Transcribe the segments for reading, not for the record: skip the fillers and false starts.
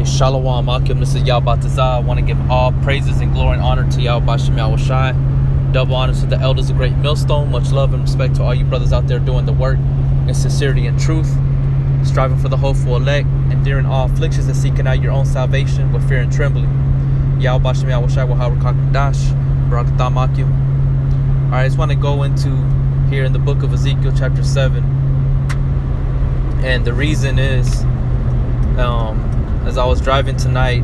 Hey, Shalom Akim, this is Yahbatazah. I want to give all praises and glory and honor to Yahweh Shem Yahushai. Double honors to the elders of Great Millstone. Much love and respect to all you brothers out there doing the work in sincerity and truth, striving for the hopeful elect, enduring all afflictions and seeking out your own salvation with fear and trembling. Yahweh Shem Yahushai Wahawakakadash, Barakatam Akim. Alright, I just want to go into here in the book of Ezekiel chapter 7. And the reason is, as I was driving tonight,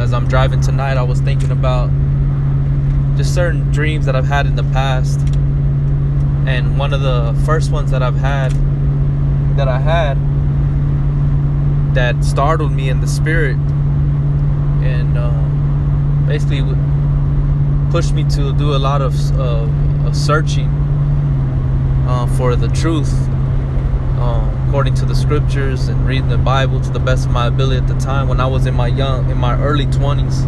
as I'm driving tonight, I was thinking about just certain dreams that I've had in the past. And one of the first ones that I had that startled me in the spirit and basically pushed me to do a lot of searching for the truth, according to the scriptures, and reading the Bible to the best of my ability at the time when I was in my early 20s.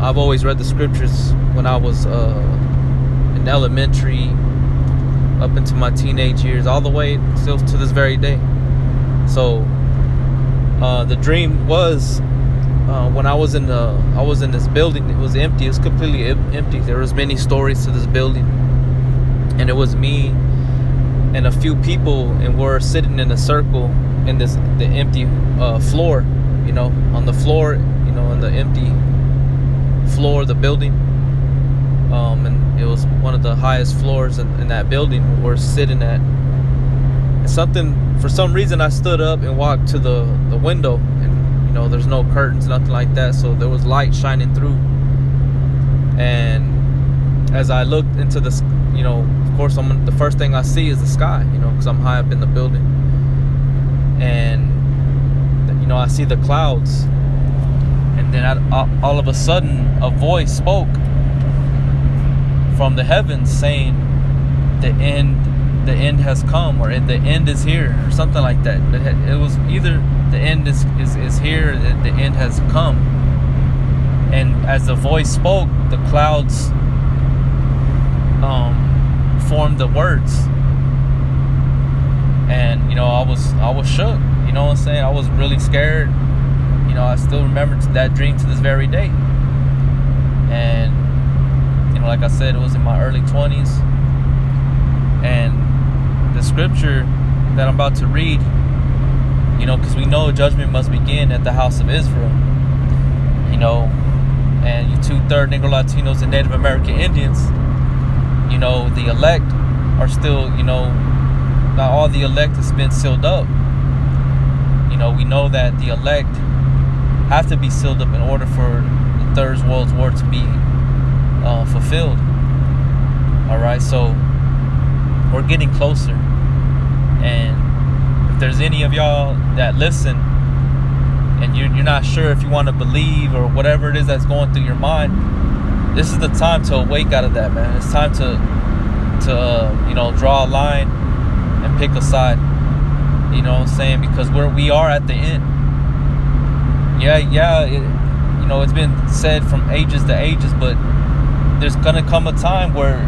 I've always read the scriptures when I was in elementary, up into my teenage years, all the way still to this very day. So the dream was when I was in this building. It was empty. It was completely empty. There was many stories to this building, and it was me and a few people, and we're sitting in a circle in the empty floor, on the floor, in the empty floor of the building. And it was one of the highest floors in that building we're sitting at. And for some reason, I stood up and walked to the window, and there's no curtains, nothing like that, so there was light shining through. And as I looked into this, of course, the first thing I see is the sky, because I'm high up in the building. And I see the clouds, and then all of a sudden a voice spoke from the heavens saying, the end has come, or the end is here, or something like that. It was either the end is here, or the end has come. And as the voice spoke, the clouds formed the words. And I was shook. You know what I'm saying? I was really scared. I still remember that dream to this very day. And like I said, it was in my early 20s. And the scripture that I'm about to read, because we know judgment must begin at the house of Israel. And you 2/3 Negro Latinos and Native American Indians, the elect are still, not all the elect has been sealed up. We know that the elect have to be sealed up in order for the Third World War to be fulfilled. Alright, so we're getting closer. And if there's any of y'all that listen and you're not sure if you want to believe or whatever it is that's going through your mind, this is the time to awake out of that, man. It's time to draw a line and pick a side. You know what I'm saying? Because we are at the end. It's been said from ages to ages, but there's gonna come a time where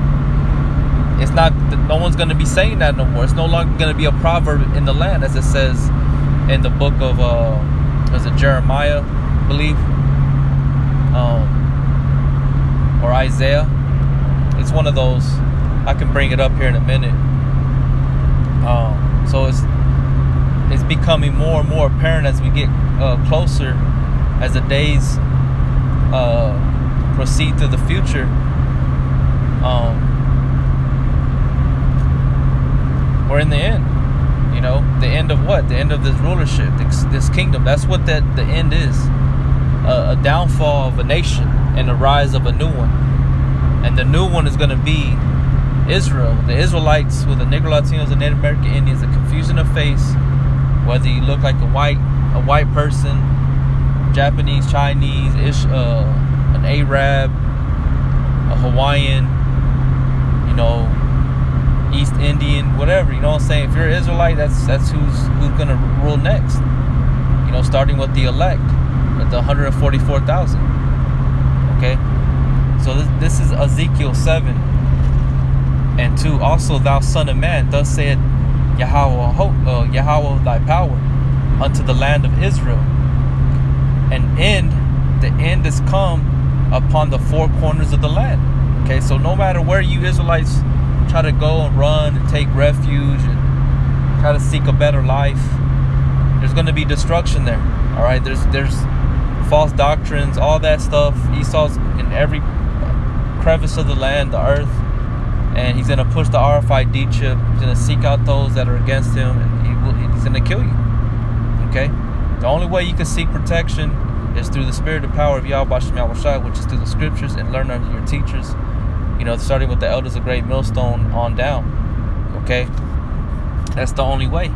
it's not. No one's gonna be saying that no more. It's no longer gonna be a proverb in the land, as it says in the book of Jeremiah, I believe, or Isaiah. It's one of those. I can bring it up here in a minute. So it's becoming more and more apparent as we get closer, as the days proceed to the future. We're in the end. The end of what? The end of this rulership, this kingdom. That's what the end is. A downfall of a nation and the rise of a new one. And the new one is going to be Israel. The Israelites, with the Negro Latinos and Native American Indians, the confusion of face, whether you look like a white person, Japanese, Chinese, an Arab, a Hawaiian, East Indian, whatever, what I'm saying? If you're an Israelite, that's who's gonna rule next. Starting with the elect, with the 144,000. Okay, so this is Ezekiel 7 and 2. Also, thou son of man, thus saith Yahweh thy power unto the land of Israel. And the end is come upon the four corners of the land. Okay, so no matter where you Israelites try to go and run and take refuge and try to seek a better life, there's going to be destruction there. All right, there's false doctrines, all that stuff. Esau's in every crevice of the land, the earth, and he's going to push the RFID chip. He's going to seek out those that are against him, and he's going to kill you. Okay, the only way you can seek protection is through the spirit and power of Yahweh Shem Yahushua, which is through the scriptures, and learn under your teachers, starting with the elders of Great Millstone on down. Okay, that's the only way,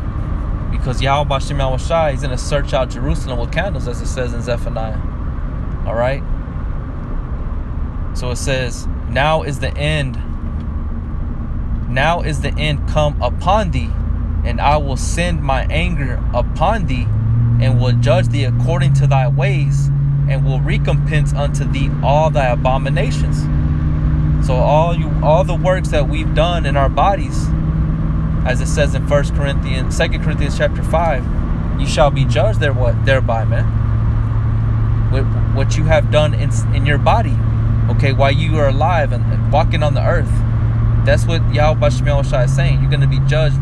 because Yahweh Shem Yahushua, he's going to search out Jerusalem with candles, as it says in Zephaniah. All right, so it says, now is the end come upon thee, and I will send my anger upon thee, and will judge thee according to thy ways, and will recompense unto thee all thy abominations. So all the works that we've done in our bodies, as it says in 2 Corinthians chapter 5, you shall be judged thereby, man. What you have done in your body, okay, while you are alive and walking on the earth. That's what Yahweh Shem Yahushua is saying. You're going to be judged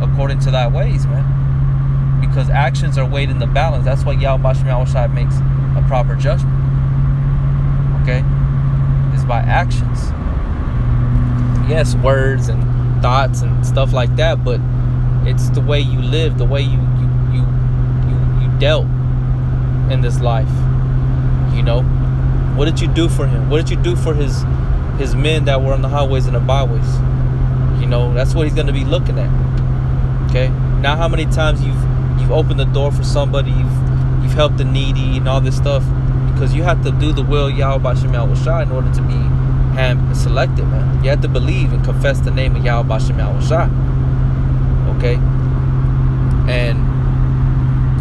according to thy ways, man. Because actions are weighed in the balance. That's why Yahweh Shem Yahushua makes a proper judgment. Okay? It's by actions. Yes, words and thoughts and stuff like that, but it's the way you live, the way you dealt in this life. What did you do for him? What did you do for his men that were on the highways and the byways? That's what he's going to be looking at. Okay, now how many times you've opened the door for somebody, you've helped the needy and all this stuff, because you have to do the will of Yahweh Shem Yahushua in order to be hand selected, man. You have to believe and confess the name of Yahweh Shem Yahushua. Okay, and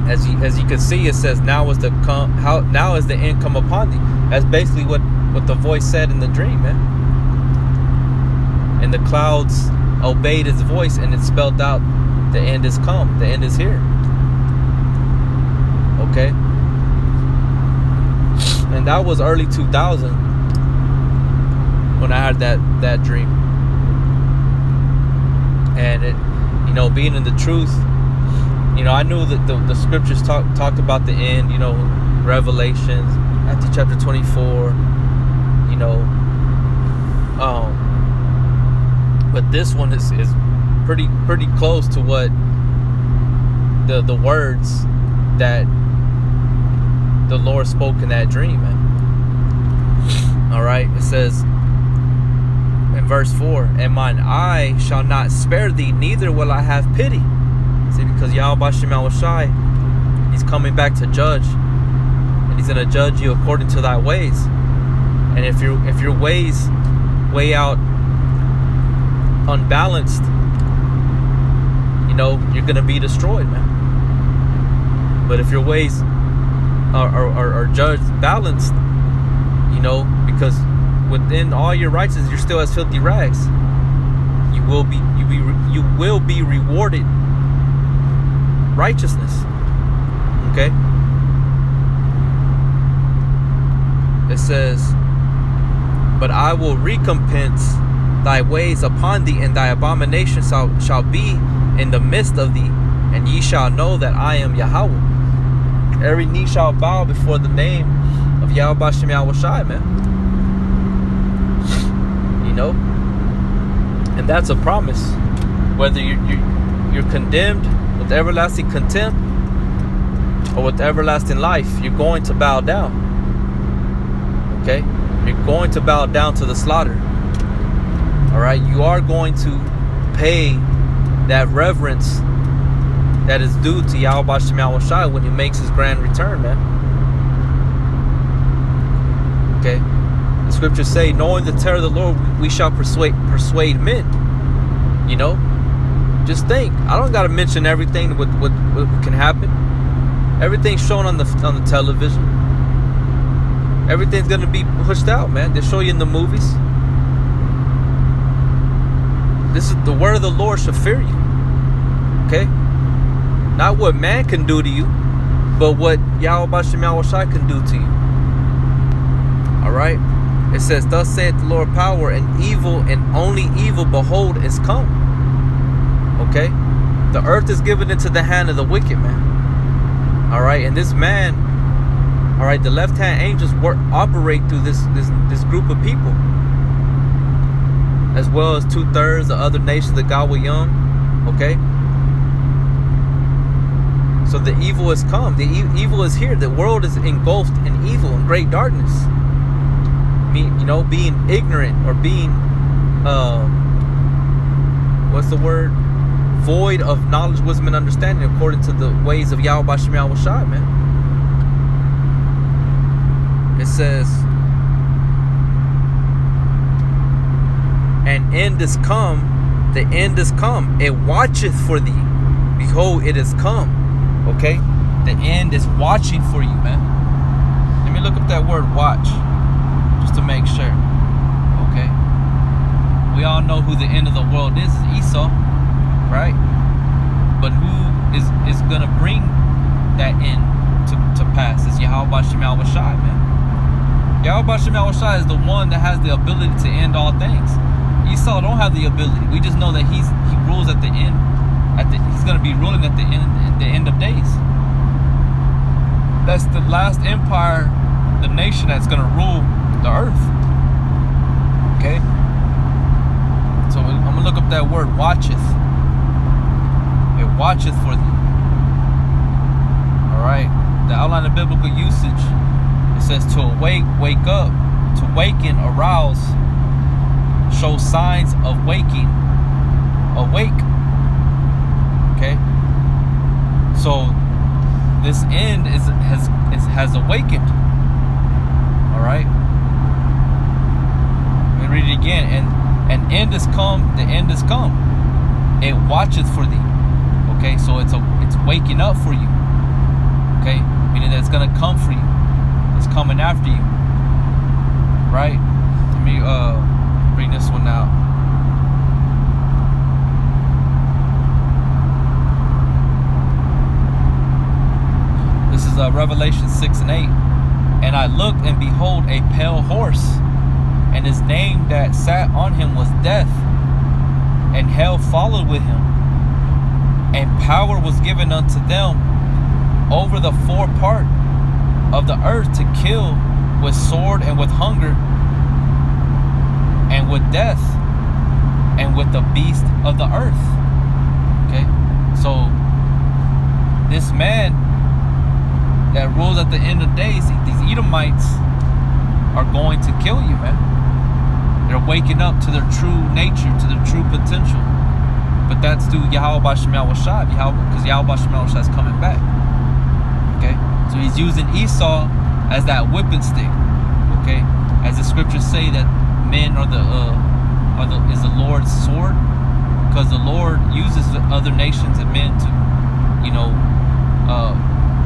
as you can see, it says, now is the end come upon thee. That's basically what the voice said in the dream, man. And the clouds obeyed his voice, and it spelled out, the end is come, the end is here. Okay, and that was early 2000 when I had that dream. And it, being in the truth, I knew that the scriptures talked about the end, Revelations, Matthew chapter 24, but this one is pretty close to what the words that the Lord spoke in that dream, man. All right, it says in verse 4, and mine eye shall not spare thee, neither will I have pity. See, because Yahweh Shem Yahushua, he's coming back to judge, and he's going to judge you according to thy ways. And if your ways weigh out unbalanced, you're going to be destroyed, man. But if your ways are judged balanced, because within all your righteousness, you're still as filthy rags, you will be rewarded righteousness. Okay, it says, but I will recompense thy ways upon thee, and thy abominations shall be in the midst of thee, and ye shall know that I am Yahweh. Every knee shall bow before the name of Yahweh Shem Yahushua, man. And that's a promise. Whether you're condemned with everlasting contempt or with everlasting life, you're going to bow down. Okay, you're going to bow down to the slaughter. All right, you are going to pay that reverence that is due to Yahweh Shem Yahushua when he makes his grand return, man. Okay, the scriptures say, knowing the terror of the Lord, we shall persuade men. Just think. I don't got to mention everything what can happen. Everything's shown on the television. Everything's gonna be pushed out, man. They show you in the movies. This is the word of the Lord shall fear you. Okay? Not what man can do to you, but what Yahweh B'Shem Yahushai can do to you. Alright? It says, thus saith the Lord power, and evil, and only evil, behold, is come. Okay? The earth is given into the hand of the wicked man. Alright? And this man, alright, the left-hand angels operate through this group of people, as well as 2/3 of other nations of Gawayim. Okay? So the evil has come. The evil is here. The world is engulfed in evil and great darkness. Being ignorant, or being, what's the word? Void of knowledge, wisdom, and understanding, according to the ways of Yahweh B'Shem Yahushai, man. It says, and end is come. The end is come. It watcheth for thee. Behold, it is come. Okay? The end is watching for you, man. Let me look up that word watch, just to make sure. Okay? We all know who the end of the world is Esau, right? But who is going to bring that end to pass is Yahweh B'Shem Yahushai, man. Yahweh B'Shem Yahushai is the one that has the ability to end all things. Esau don't have the ability. We just know that he rules at the end. He's going to be ruling at the end of days. That's the last empire, the nation that's going to rule the earth. Okay? So I'm going to look up that word, watcheth. It watcheth for thee. Alright? The outline of biblical usage, it says to awake, wake up, to waken, arouse, show signs of waking, awake. Okay? So this end has awakened. Alright? Let me read it again. And end is come, the end is come. It watcheth for thee. Okay, so it's waking up for you. Okay? Meaning that it's gonna come for you. It's coming after you. Right? Let me bring this one out. This is Revelation 6 and 8. And I looked, and behold, a pale horse, and his name that sat on him was Death, and hell followed with him. And power was given unto them over the 4 part of the earth to kill with sword, and with hunger, and with death, and with the beast of the earth. Okay? So this man that rules at the end of days, these Edomites are going to kill you, man. They're waking up to their true nature, to their true potential. But that's through Yahweh B'Shem Yahushai, because Yahweh B'Shem Yahushai is coming back. Okay? So he's using Esau as that whipping stick. Okay? As the scriptures say that men is the Lord's sword, because the Lord uses the other nations and men to,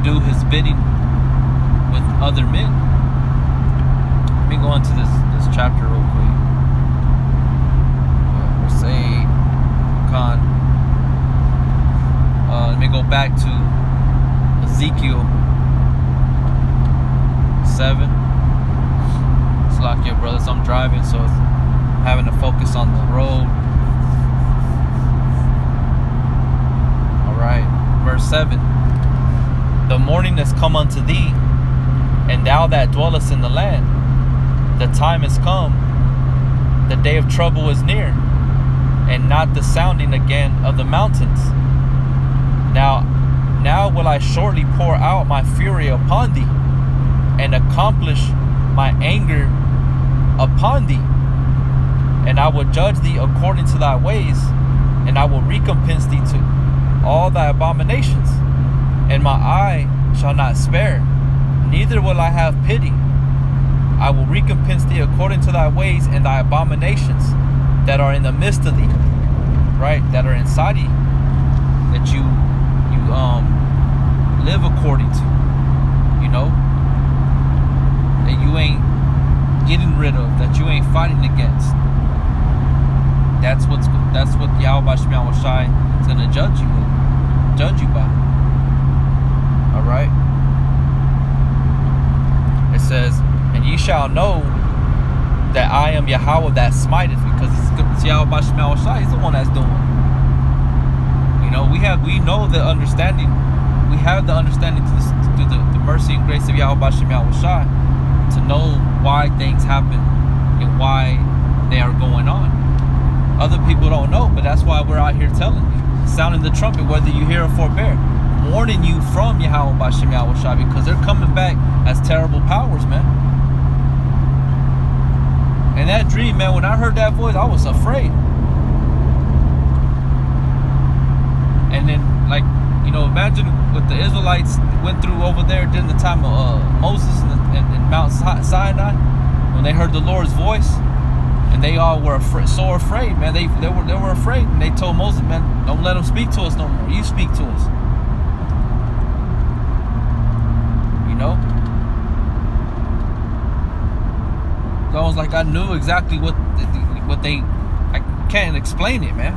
do his bidding with other men. Let me go into this chapter real quick. Verse 8, Khan. Let me go back to Ezekiel 7. Slakia, brothers, I'm driving, so I'm having to focus on the road. Alright, verse 7. The morning has come unto thee, and thou that dwellest in the land. The time is come, the day of trouble is near, and not the sounding again of the mountains. Now will I shortly pour out my fury upon thee, and accomplish my anger upon thee. And I will judge thee according to thy ways, and I will recompense thee to all thy abominations. And my eye shall not spare, neither will I have pity. I will recompense thee according to thy ways and thy abominations that are in the midst of thee, right? That are inside of you, that you live according to, that you ain't getting rid of, that you ain't fighting against. That's what Yahweh B'Shem Yahushai is going to judge you with. judge you by. All right. It says, and ye shall know that I am Yahweh that smiteth, because it's Yahweh Bashim Shai. He's the one that's doing it. You know, we know the understanding. We have the understanding through the mercy and grace of Yahweh Bashim Shai to know why things happen and why they are going on. Other people don't know, but that's why we're out here telling you, sounding the trumpet, whether you hear or forbear, warning you from Yahweh Bashim Shai, because they're coming back as terrible powers, man. And that dream, man, when I heard that voice, I was afraid. And then, like, you know, imagine what the Israelites went through over there during the time of Moses and Mount Sinai, when they heard the Lord's voice, and they all were so afraid, man. They were afraid, and they told Moses, man, don't let them speak to us no more. You speak to us. You know? So I was like, I knew exactly what they. I can't explain it, man.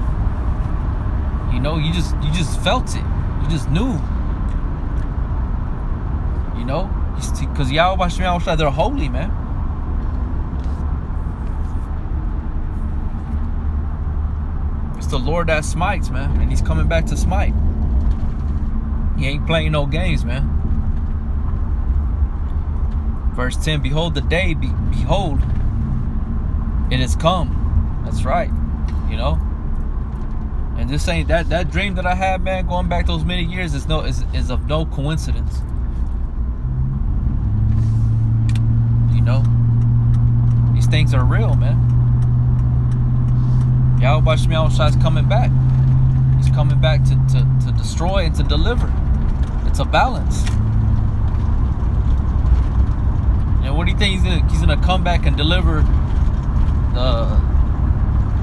You know, you just felt it. You just knew. You know, because Yahweh Shem Shai, they're holy, man. It's the Lord that smites, man, and He's coming back to smite. He ain't playing no games, man. Verse 10, behold the day, behold, it has come. That's right, you know. And this ain't that dream that I had, man, going back those many years is of no coincidence. You know, these things are real, man. Yahweh Bashim Shai is coming back. He's coming back to destroy and to deliver. It's a balance. And what do you think he's gonna come back and deliver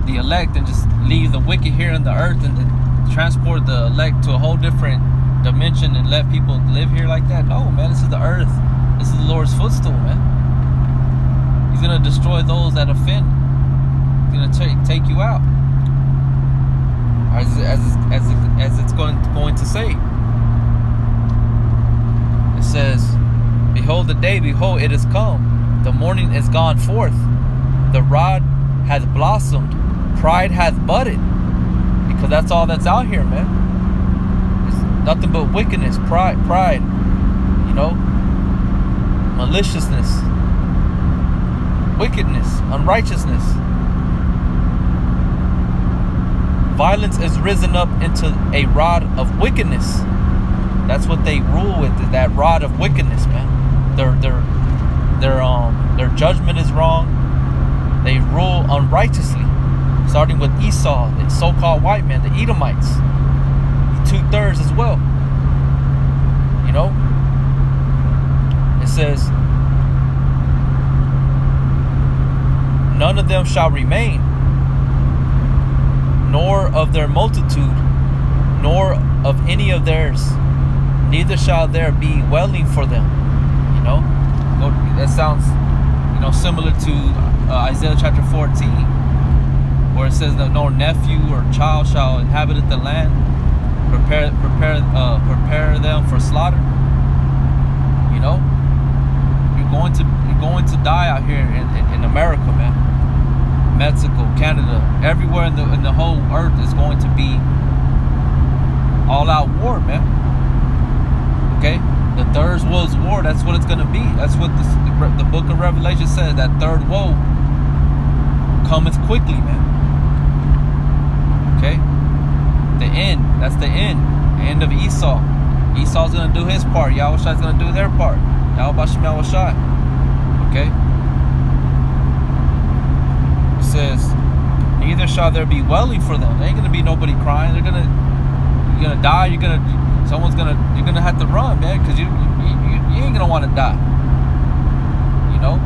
the elect and just leave the wicked here on the earth and then transport the elect to a whole different dimension and let people live here like that? No, man, this is the earth. This is the Lord's footstool, man. He's gonna destroy those that offend. He's gonna take you out, as it's going to say. It says, behold the day, behold it is come, the morning is gone forth, the rod hath blossomed, pride hath budded. Because that's all that's out here, man. It's nothing but wickedness, pride, you know, maliciousness, wickedness, unrighteousness. Violence is risen up into a rod of wickedness. That's what they rule with, is that rod of wickedness, man. Their judgment is wrong. They rule unrighteously, starting with Esau, the so-called white man, the Edomites, 2/3 as well. You know, it says, none of them shall remain, nor of their multitude, nor of any of theirs, neither shall there be dwelling for them. You know, that sounds, you know, similar to Isaiah chapter 14, where it says that no nephew or child shall inhabit the land. Prepare them for slaughter. You know, you're going to die out here in America, man. Mexico, Canada, everywhere in the whole earth is going to be all-out war, man. Okay, the third world's war. That's what it's going to be. That's what the book of Revelation says. That third woe cometh quickly, man. Okay, the end. That's the end. The end of Esau. Esau's going to do his part. Yahweh Shai's going to do their part. Yahweh Bashim Shai. Okay. It says, neither shall there be dwelling for them. There ain't gonna be nobody crying. You're gonna die. You're gonna have to run, man, because you ain't gonna want to die. You know.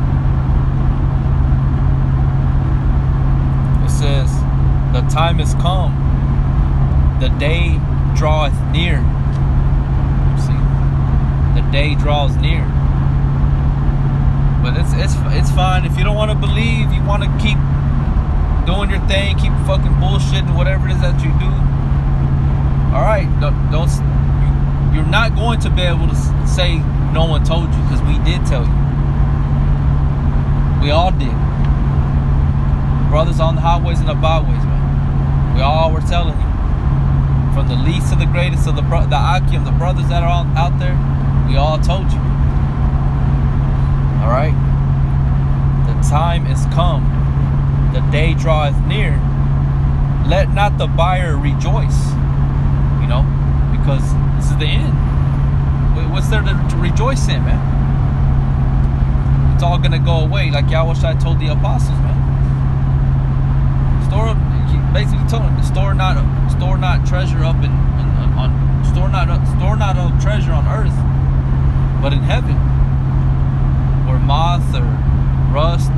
It says, the time is come. The day draweth near. See, the day draws near. But it's fine if you don't want to believe. You want to keep doing your thing, keep fucking bullshitting, whatever it is that you do. All right, don't you're not going to be able to say no one told you, because we did tell you. We all did. Brothers on the highways and the byways, man. We all were telling you. From the least to the greatest of the Akim, the brothers that are out there, we all told you. All right? The time is come. The day draweth near. Let not the buyer rejoice. You know, because this is the end. What's there to rejoice in, man? It's all gonna go away, like Yahushua told the apostles, man. He basically told them to store not treasure up store not up treasure on earth, but in heaven, where moth or rust,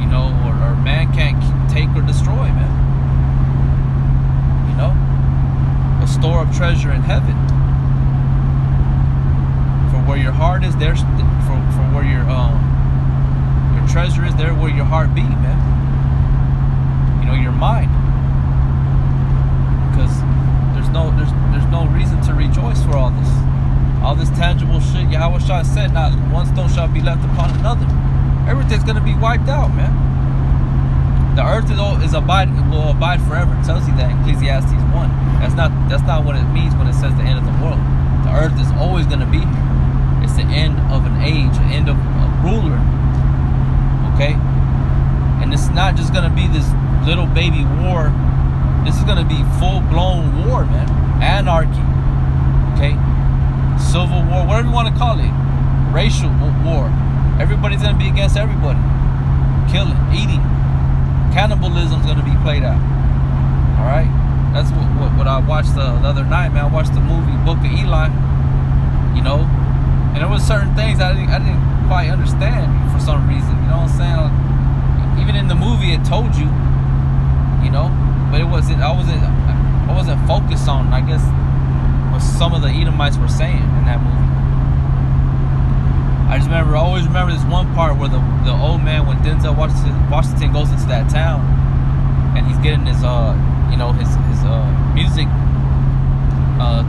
you know, or man can't take or destroy, man. You know, but store up treasure in heaven. For where your heart is, there. For where your treasure is, there where your heart be, man. You know, your mind. Because there's no reason to rejoice for all this tangible shit. Yahushua said, not one stone shall be left upon another. Everything's gonna be wiped out, man. The earth will abide forever. It tells you that in Ecclesiastes 1. That's not what it means when it says the end of the world. The earth is always gonna be here. It's the end of an age, an end of a ruler. Okay? And it's not just gonna be this little baby war. This is gonna be full-blown war, man. Anarchy. Okay? Civil war, whatever you want to call it. Racial war. Everybody's gonna be against everybody. Killing, eating. Cannibalism's gonna be played out. Alright? That's what I watched the other night, man. I watched the movie Book of Eli. You know? And there was certain things I didn't quite understand for some reason. You know what I'm saying? Even in the movie it told you, you know, but I wasn't focused on, I guess, what some of the Edomites were saying in that movie. I always remember this one part where the old man, when Denzel Washington goes into that town and he's getting his music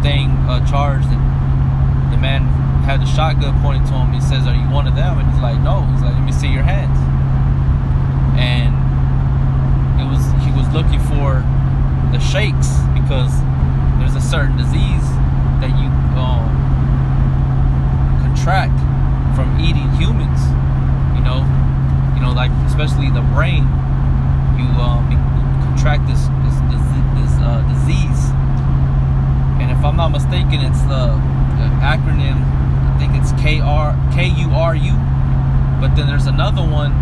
thing charged, and the man had the shotgun pointed to him. He says, "Are you one of them?" And he's like, "No." He's like, "Let me see your hands." And he was looking for the shakes, because there's a certain disease that you contract from eating humans. You know, like especially the brain. You contract this disease, and if I'm not mistaken, it's the acronym. I think it's KURU. But then there's another one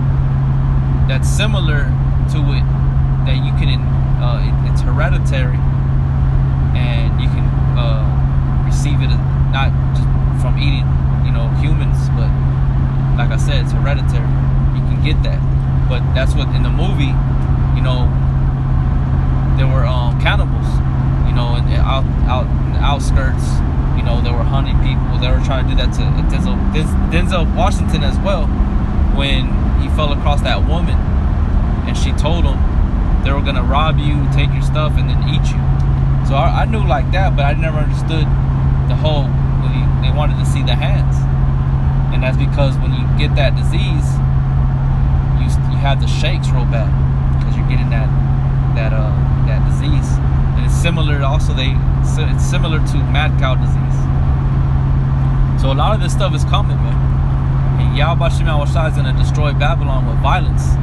that's similar to it that you can it's hereditary, and you can receive it not just from eating, you know, humans, but like I said, it's hereditary. You can get that. But that's what in the movie, you know, there were cannibals, you know, out in the outskirts. You know, they were hunting people. They were trying to do that to Denzel Washington as well, when he fell across that woman and she told him they were gonna rob you, take your stuff, and then eat you. So I knew like that, but I never understood the whole when they wanted to see the hands. And that's because when you get that disease, you have the shakes real bad, because you're getting that disease. And it's similar also, it's similar to mad cow disease. So a lot of this stuff is coming, man. And Yahweh Shema Washai is going to destroy Babylon with violence,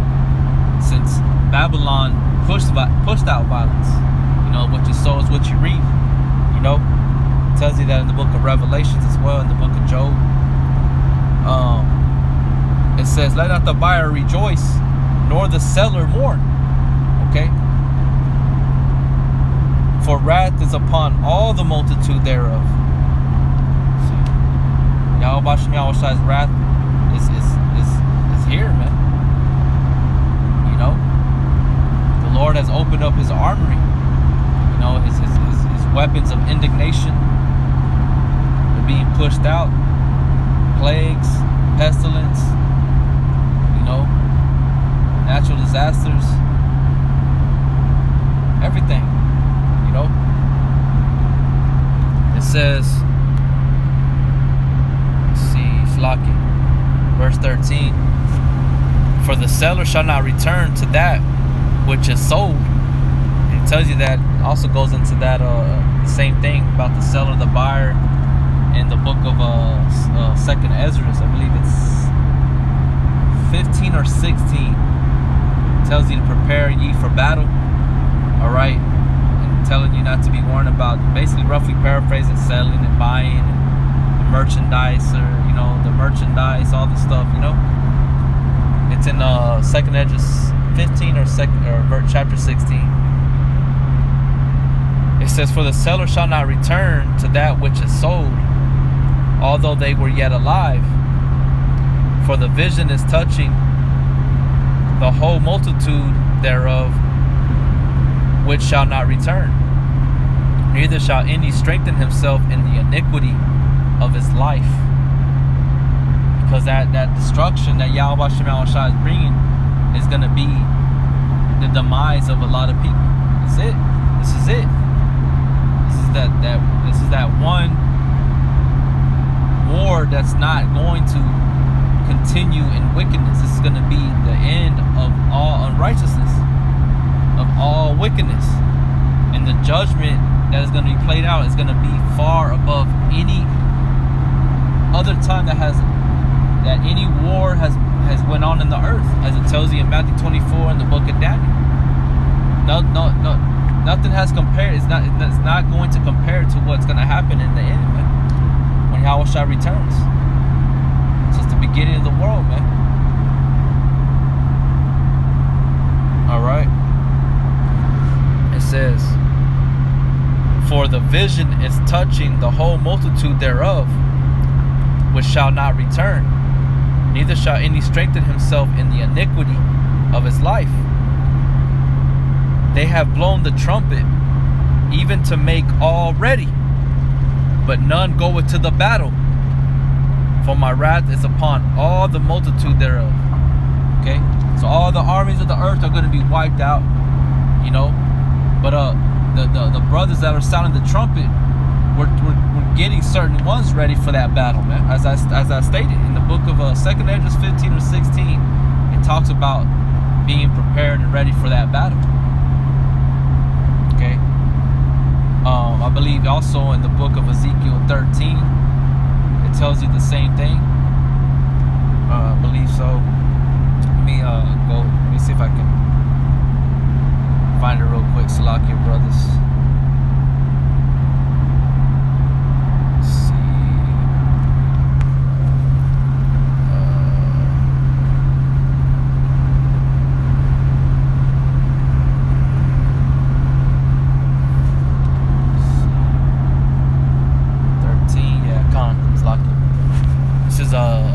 since Babylon pushed out violence. You know, what you sow is what you reap. You know, it tells you that in the book of Revelations as well, in the book of Job. It says, "Let not the buyer rejoice, nor the seller mourn." Okay? For wrath is upon all the multitude thereof. See, Yahweh Shemashai's wrath is here, man. You know, the Lord has opened up His armory. You know, his weapons of indignation are being pushed out. Plagues, pestilence, you know, natural disasters, everything. You know, says, let's see, Flaki, verse 13. For the seller shall not return to that which is sold. And it tells you that, also goes into that the same thing about the seller, the buyer, in the book of 2nd Ezra. I believe it's 15 or 16. It tells you to prepare ye for battle. All right, and telling you not to be worried about, basically roughly paraphrasing, selling and buying and the merchandise, or the merchandise, all the stuff. It's in 2nd Ezra 15 or chapter 16. It says, for the seller shall not return to that which is sold, although they were yet alive. For the vision is touching the whole multitude thereof, which shall not return. Neither shall any strengthen himself in the iniquity of his life. Because that destruction that Yahweh Shema is bringing is going to be the demise of a lot of people. This is it. This is it. This is that one war that's not going to continue in wickedness. This is going to be the end of all unrighteousness, of all wickedness, and the judgment that is going to be played out is going to be far above any other time that any war has went on in the earth, as it tells you in Matthew 24 in the book of Daniel. No, nothing has compared. It's not going to compare to what's going to happen in the end, man, when Yahushua returns. It's just the beginning of the world, man. All right. It says, for the vision is touching the whole multitude thereof, which shall not return. Neither shall any strengthen himself in the iniquity of his life. They have blown the trumpet, even to make all ready, but none goeth to the battle. For my wrath is upon all the multitude thereof. Okay, so all the armies of the earth are going to be wiped out, But the brothers that are sounding the trumpet, we're getting certain ones ready for that battle, man. As I stated in the book of 2nd Ezra 15 or 16, it talks about being prepared and ready for that battle. Okay. I believe also in the book of Ezekiel 13, it tells you the same thing. I believe so. Let me see if I can find it real quick. Salakia, brothers.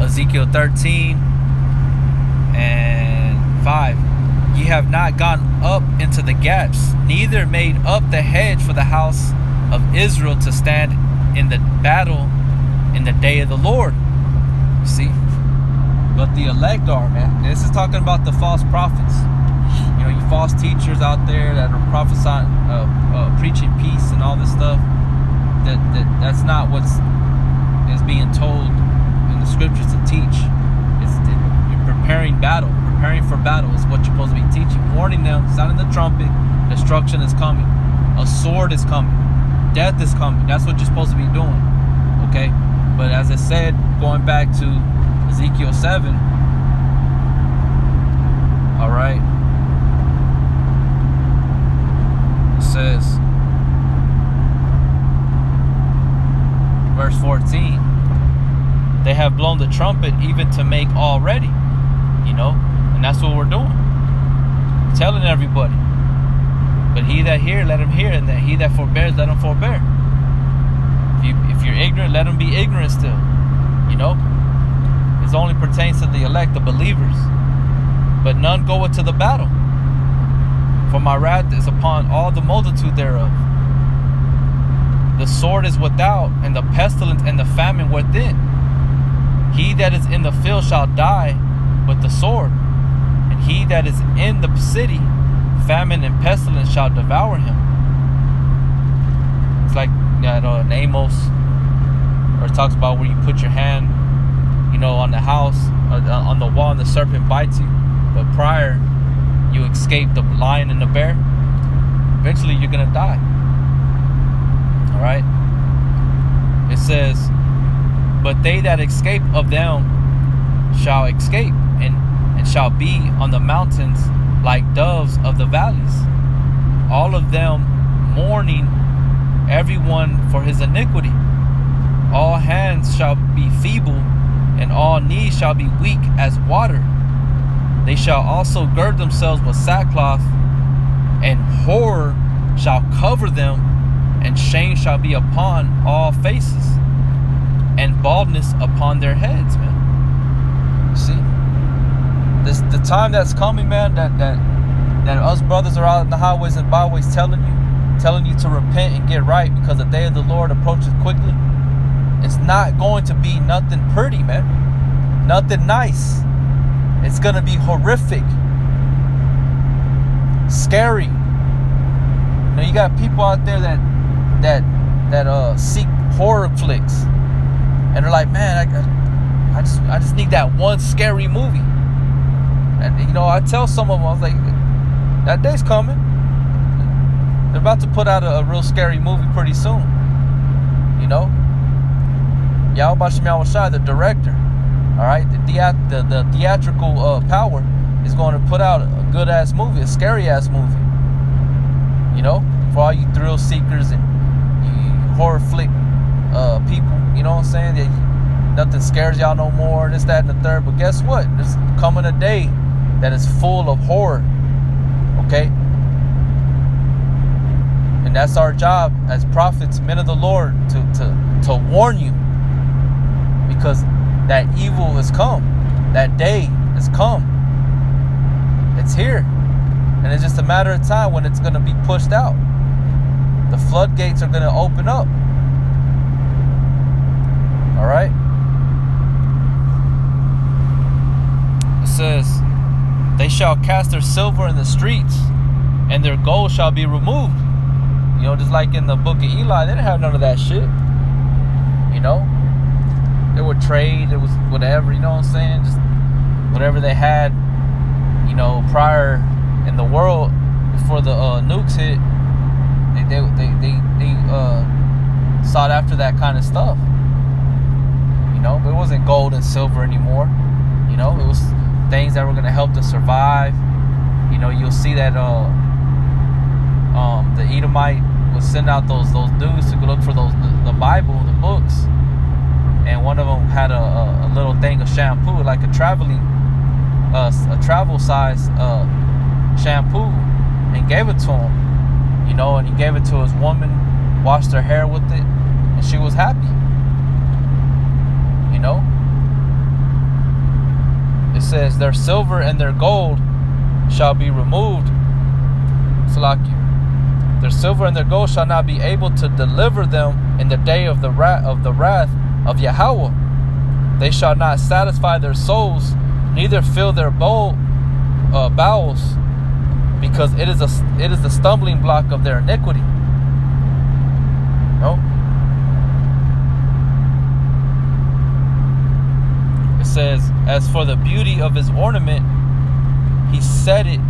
Ezekiel 13 and 5. Ye have not gone up into the gaps, neither made up the hedge for the house of Israel to stand in the battle in the day of the Lord. You see? But the elect are, man. This is talking about the false prophets. You false teachers out there that are prophesying, preaching peace and all this stuff. That's not what's is being told in the scriptures to teach. You're preparing for battle is what you're supposed to be teaching, warning them, sounding the trumpet. Destruction is coming, a sword is coming, death is coming. That's what you're supposed to be doing. Okay, but as I said, going back to Ezekiel 7, all right, it says, verse 14, they have blown the trumpet even to make all ready, and that's what we're doing. We're telling everybody. But he that hear, let him hear, and that he that forbears, let him forbear. If you're ignorant, let him be ignorant still. It only pertains to the elect, the believers. But none goeth to the battle. For my wrath is upon all the multitude thereof. The sword is without, and the pestilence and the famine within. He that is in the field shall die with the sword, and he that is in the city, famine and pestilence shall devour him. It's like in Amos, where it talks about where you put your hand, on the house, on the wall, and the serpent bites you. But prior, you escape the lion and the bear. Eventually, you're gonna die. All right. It says, "But they that escape of them shall escape, and shall be on the mountains like doves of the valleys. All of them mourning, everyone for his iniquity. All hands shall be feeble, and all knees shall be weak as water. They shall also gird themselves with sackcloth, and horror shall cover them, and shame shall be upon all faces, and baldness upon their heads," man. See? The time that's coming, man, that us brothers are out in the highways and byways telling you to repent and get right, because the day of the Lord approaches quickly. It's not going to be nothing pretty, man. Nothing nice. It's gonna be horrific, scary. You got people out there that seek horror flicks, and they're like, man, I just need that one scary movie. And I tell some of them, I was like, that day's coming. They're about to put out a real scary movie pretty soon. Yahweh Shem Yahushai, the director, all right, the theatrical power is going to put out a good ass movie, a scary ass movie. For all you thrill seekers and you horror flick people, you know what I'm saying? Nothing scares y'all no more, this, that, and the third. But guess what? There's coming a day that is full of horror. Okay? And that's our job as prophets, men of the Lord, to warn you. Because that evil has come. That day has come. It's here. And it's just a matter of time when it's going to be pushed out. The floodgates are going to open up. All right? It says, "They shall cast their silver in the streets, and their gold shall be removed." Just like in the book of Eli, they didn't have none of that shit. They would trade, it was whatever, you know what I'm saying? Just whatever they had, prior in the world before the nukes hit, they sought after that kind of stuff. But it wasn't gold and silver anymore. It was things that were going to help them survive. You'll see that the Edomite would send out those dudes to go look for the Bible, the books, and one of them had a little thing of shampoo, like a travel size shampoo, and gave it to him. And he gave it to his woman, washed her hair with it, and she was happy. It says, "Their silver and their gold shall be removed." Salakia. "Their silver and their gold shall not be able to deliver them in the day of the wrath of Yahweh. They shall not satisfy their souls, neither fill their bowels, because it is the stumbling block of their iniquity." It says, "As for the beauty of his ornament, he set it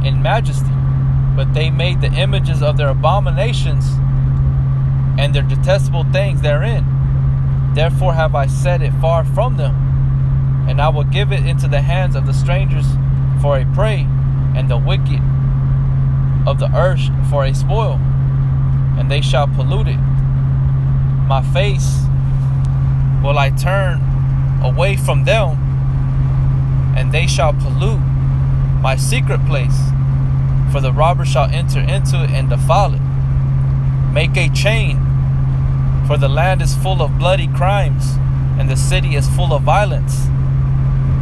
in majesty, but they made the images of their abominations and their detestable things therein. Therefore have I set it far from them, and I will give it into the hands of the strangers for a prey, and the wicked of the earth for a spoil, and they shall pollute it. My face will I turn away from them, and they shall pollute my secret place, for the robber shall enter into it and defile it. Make a chain, for the land is full of bloody crimes, and the city is full of violence.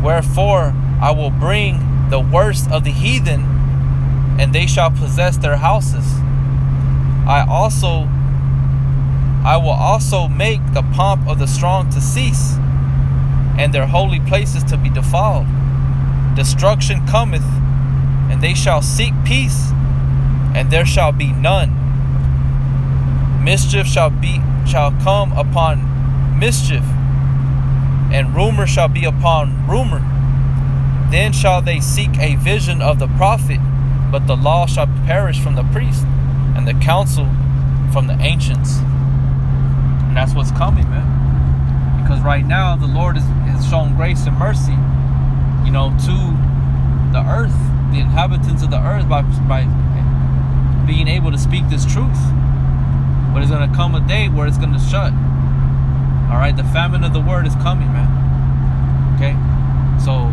Wherefore I will bring the worst of the heathen, and they shall possess their houses. I will also make the pomp of the strong to cease, and their holy places to be defiled. Destruction cometh, and they shall seek peace, and there shall be none. Mischief shall come upon mischief, and rumor shall be upon rumor. Then shall they seek a vision of the prophet, but the law shall perish from the priest, and the counsel from the ancients. And that's what's coming, man. Because right now the Lord has shown grace and mercy, to the earth, the inhabitants of the earth, by being able to speak this truth. But it's going to come a day where it's going to shut. All right, the famine of the word is coming, man. Okay, so